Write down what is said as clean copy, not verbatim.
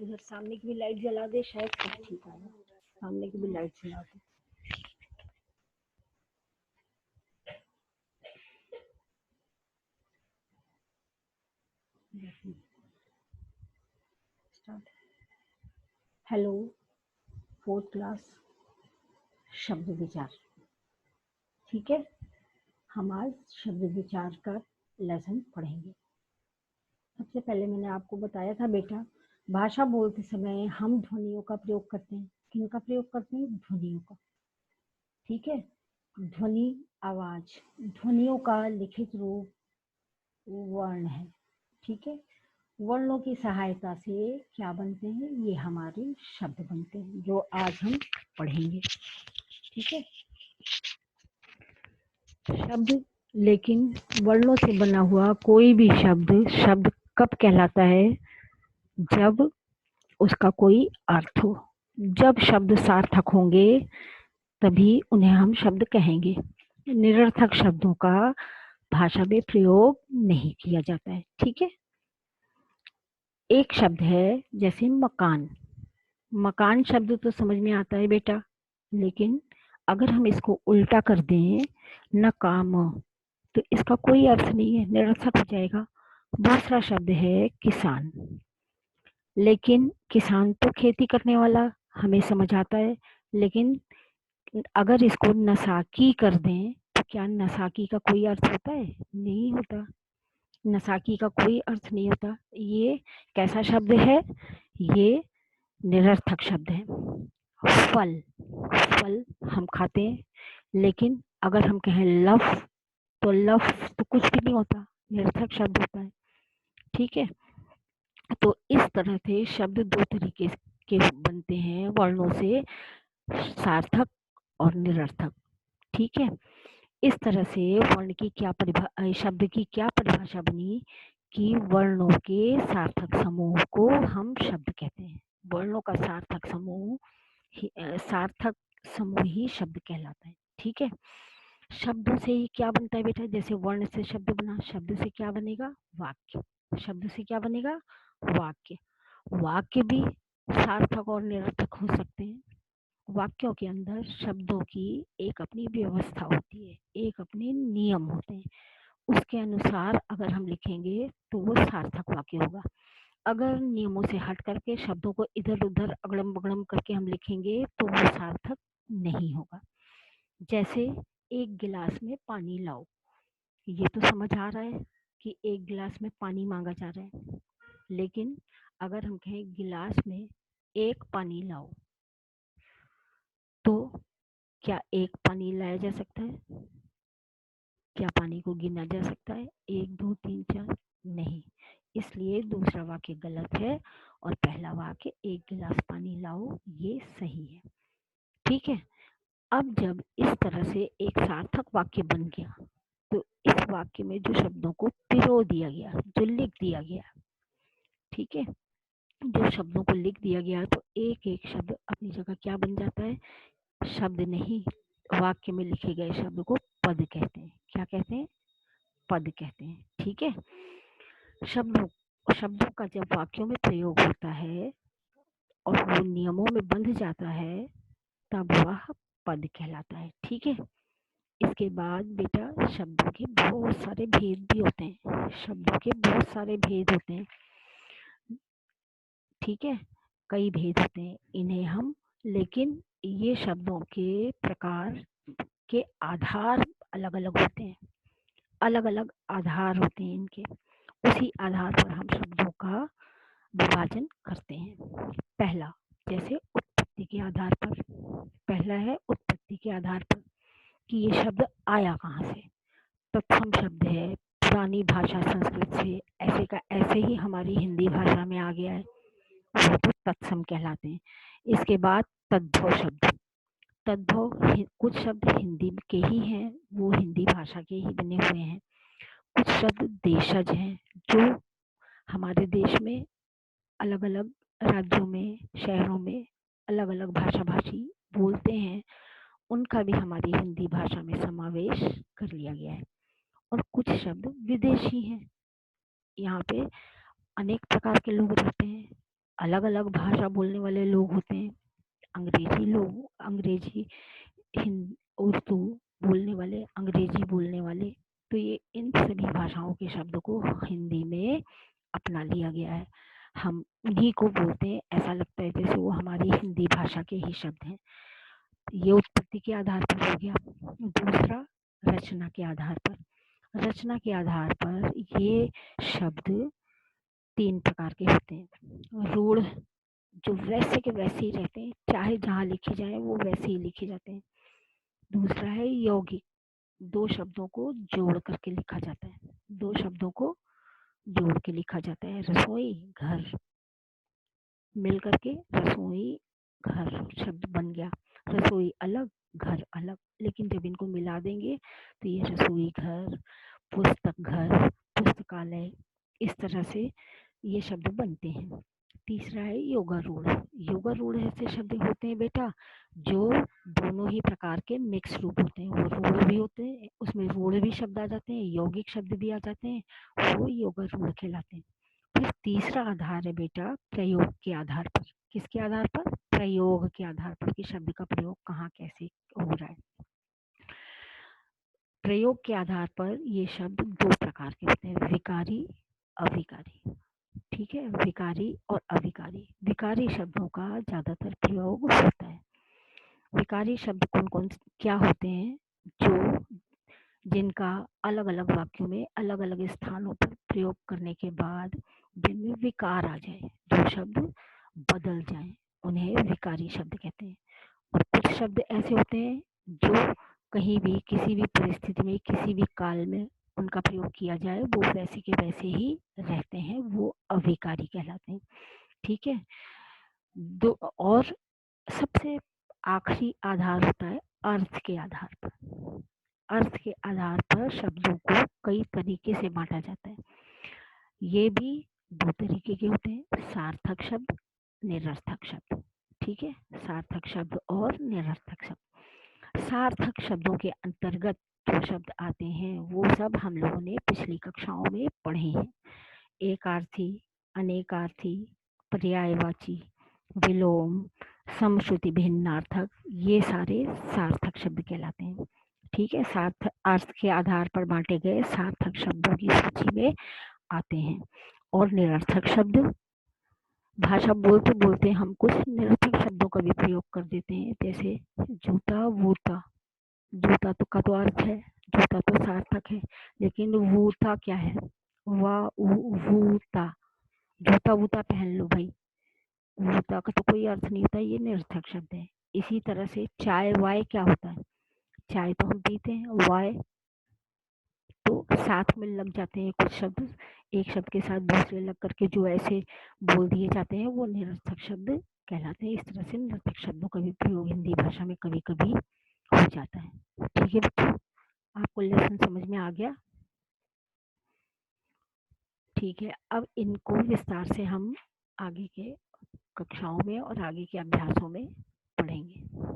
उधर सामने की भी लाइट जला दे, शायद सब ठीक आएगा। सामने की भी लाइट जला दे। हेलो, 4th क्लास शब्द विचार। ठीक है, हम आज शब्द विचार का लेसन पढ़ेंगे। सबसे पहले मैंने आपको बताया था बेटा, भाषा बोलते समय हम ध्वनियों का प्रयोग करते हैं। किनका प्रयोग करते हैं? ध्वनियों का। ठीक है, ध्वनि आवाज, ध्वनियों का लिखित रूप वर्ण है। ठीक है, वर्णों की सहायता से क्या बनते हैं? ये हमारे शब्द बनते हैं, जो आज हम पढ़ेंगे। ठीक है, शब्द, लेकिन वर्णों से बना हुआ कोई भी शब्द कब कहलाता है? जब उसका कोई अर्थ हो। जब शब्द सार्थक होंगे तभी उन्हें हम शब्द कहेंगे। निरर्थक शब्दों का भाषा में प्रयोग नहीं किया जाता है। ठीक है, एक शब्द है जैसे मकान। मकान शब्द तो समझ में आता है बेटा, लेकिन अगर हम इसको उल्टा कर दें न काम, तो इसका कोई अर्थ नहीं है, निरर्थक हो जाएगा। दूसरा शब्द है किसान। लेकिन किसान तो खेती करने वाला हमें समझ आता है, लेकिन अगर इसको नसाकी कर दें तो क्या नसाकी का कोई अर्थ होता है? नहीं होता। नसाकी का कोई अर्थ नहीं होता। ये कैसा शब्द है? ये निरर्थक शब्द है। फल, फल हम खाते हैं, लेकिन अगर हम कहें लफ, तो लफ तो कुछ भी नहीं होता, निरर्थक शब्द होता है। ठीक है, तो इस तरह से शब्द दो तरीके के बनते हैं, वर्णों से, सार्थक और निरर्थक। ठीक है, इस तरह से वर्ण की क्या शब्द की क्या परिभाषा बनी कि वर्णों के सार्थक समूह को हम शब्द कहते हैं। वर्णों का सार्थक समूह ही शब्द कहलाता है। ठीक है, शब्दों से ही क्या बनता है बेटा? जैसे वर्ण से शब्द बना, शब्द से क्या बनेगा? वाक्य। शब्द से क्या बनेगा? वाक्य। वाक्य भी सार्थक और निरर्थक हो सकते हैं। वाक्यों के अंदर शब्दों की एक अपनी व्यवस्था होती है, एक अपने नियम होते हैं। उसके अनुसार अगर हम लिखेंगे तो वो सार्थक वाक्य होगा। अगर नियमों से हट करके शब्दों को इधर उधर अगड़म बगड़म करके हम लिखेंगे तो वो सार्थक नहीं होगा। जैसे एक गिलास में पानी लाओ, ये तो समझ आ रहा है कि एक गिलास में पानी मांगा जा रहा है, लेकिन अगर हम कहें गिलास में एक पानी लाओ, तो क्या एक पानी लाया जा सकता है? क्या पानी को गिना जा सकता है? 1 2 3 4? नहीं। इसलिए दूसरा वाक्य गलत है और पहला वाक्य एक गिलास पानी लाओ ये सही है। ठीक है, अब जब इस तरह से एक सार्थक वाक्य बन गया, तो इस वाक्य में जो शब्दों को पिरो दिया गया, जो लिख दिया गया, ठीक है, जो शब्दों को लिख दिया गया, तो एक एक शब्द अपनी जगह क्या बन जाता है? शब्द नहीं, वाक्य में लिखे गए शब्द को पद कहते हैं। क्या कहते हैं? पद कहते हैं। ठीक है, शब्दों का जब वाक्यों में प्रयोग होता है और वो नियमों में बंध जाता है, तब वह पद कहलाता है। ठीक है, इसके बाद बेटा शब्दों के बहुत सारे भेद भी होते हैं। शब्दों के बहुत सारे भेद होते हैं। ठीक है, कई भेद होते हैं इन्हें हम, लेकिन ये शब्दों के प्रकार के आधार अलग अलग होते हैं। अलग अलग आधार होते हैं इनके, उसी आधार पर हम शब्दों का विभाजन करते हैं। पहला, जैसे उत्पत्ति के आधार पर, पहला है उत्पत्ति के आधार पर कि ये शब्द आया कहाँ से। तत्सम शब्द है, पुरानी भाषा संस्कृत से ऐसे का ऐसे ही हमारी हिंदी भाषा में आ गया है, वो तो तत्सम कहलाते हैं। इसके बाद तद्भव शब्द, तद्भव कुछ शब्द हिंदी के ही हैं, वो हिंदी भाषा के ही बने हुए हैं। कुछ शब्द देशज हैं, जो हमारे देश में अलग अलग राज्यों में, शहरों में अलग अलग भाषा भाषी बोलते हैं, उनका भी हमारी हिंदी भाषा में समावेश कर लिया गया है। और कुछ शब्द विदेशी हैं, यहाँ पे अनेक प्रकार के लोग रहते हैं, अलग अलग भाषा बोलने वाले लोग होते हैं, अंग्रेजी लोग, अंग्रेजी, उर्दू बोलने वाले, अंग्रेजी बोलने वाले, तो ये इन सभी भाषाओं के शब्द को हिंदी में अपना लिया गया है। हम उन्हीं को बोलते हैं, ऐसा लगता है जैसे वो हमारी हिंदी भाषा के ही शब्द हैं। ये उत्पत्ति के आधार पर हो गया। दूसरा, रचना के आधार पर। रचना के आधार पर ये शब्द 3 प्रकार के होते हैं। रूढ़, जो वैसे के वैसे ही रहते हैं, चाहे जहाँ लिखे जाए वो वैसे ही लिखे जाते हैं। दूसरा है यौगिक, 2 शब्दों को जोड़ करके लिखा जाता है, 2 शब्दों को जोड़ के लिखा जाता है। रसोई घर मिल करके रसोई घर शब्द बन गया। रसोई अलग, घर अलग, लेकिन जब इनको मिला देंगे तो ये रसोई घर, पुस्तक घर, पुस्तकालय, इस तरह से ये शब्द बनते हैं। तीसरा है योगारूढ़। योगारूढ़ ऐसे शब्द होते हैं बेटा जो दोनों ही प्रकार के मिक्स रूप होते हैं। वो रूढ़ भी होते हैं, उसमें रूढ़ भी शब्द आ जाते हैं, यौगिक शब्द भी आ जाते हैं, वो योगारूढ़ कहलाते हैं। फिर तीसरा आधार है बेटा प्रयोग के आधार पर। किसके आधार पर? प्रयोग के आधार पर कि शब्द का प्रयोग कहाँ कैसे हो रहा है। प्रयोग के आधार पर ये शब्द 2 प्रकार के होते हैं, विकारी, अविकारी। ठीक है, विकारी और अविकारी। विकारी शब्दों का ज्यादातर प्रयोग होता है। विकारी शब्द कौन कौन क्या होते हैं? जो जिनका अलग अलग वाक्यों में अलग अलग स्थानों पर प्रयोग करने के बाद जिनमें विकार आ जाए, जो शब्द बदल जाए, उन्हें विकारी शब्द कहते हैं। और कुछ शब्द ऐसे होते हैं जो कहीं भी किसी भी परिस्थिति में किसी भी काल में उनका प्रयोग किया जाए वो वैसे के वैसे ही रहते हैं, वो अविकारी कहलाते हैं। ठीक है। दो और सबसे आखिरी आधार होता है अर्थ के आधार पर। अर्थ के आधार पर शब्दों को कई तरीके से बांटा जाता है। ये भी 2 तरीके के होते हैं, सार्थक शब्द, निरर्थक शब्द। ठीक है, सार्थक शब्द और निरर्थक शब्द। सार्थक शब्दों के अंतर्गत जो शब्द आते हैं वो सब हम लोगों ने पिछली कक्षाओं में पढ़े हैं। एकार्थी, अनेकार्थी, पर्यायवाची, विलोम, समश्रुति भिन्नार्थक, ये सारे सार्थक शब्द कहलाते हैं। ठीक है, सार्थ अर्थ के आधार पर बांटे गए सार्थक शब्दों की सूची में आते हैं। और निरर्थक शब्द, भाषा बोलते बोलते हम कुछ निरर्थक शब्दों का भी प्रयोग कर देते हैं, जैसे जूता, वूता। जूता तो का तो अर्थ है, जूता तो सार्थक है, लेकिन वूता क्या है? वूता, जूता वूता पहन लो भाई, वूता का तो कोई अर्थ नहीं होता, ये निरर्थक शब्द है। इसी तरह से चाय वाय क्या होता है? चाय तो हम पीते हैं, वाय तो साथ में लग जाते हैं कुछ शब्द, एक शब्द के साथ दूसरे लग करके जो ऐसे बोल दिए जाते हैं वो निरर्थक शब्द कहलाते हैं। इस तरह से निरर्थक शब्दों का भी प्रयोग हिंदी भाषा में कभी कभी हो जाता है। ठीक है बच्चों, आपको लेसन समझ में आ गया? ठीक है, अब इनको विस्तार से हम आगे के कक्षाओं में और आगे के अभ्यासों में पढ़ेंगे।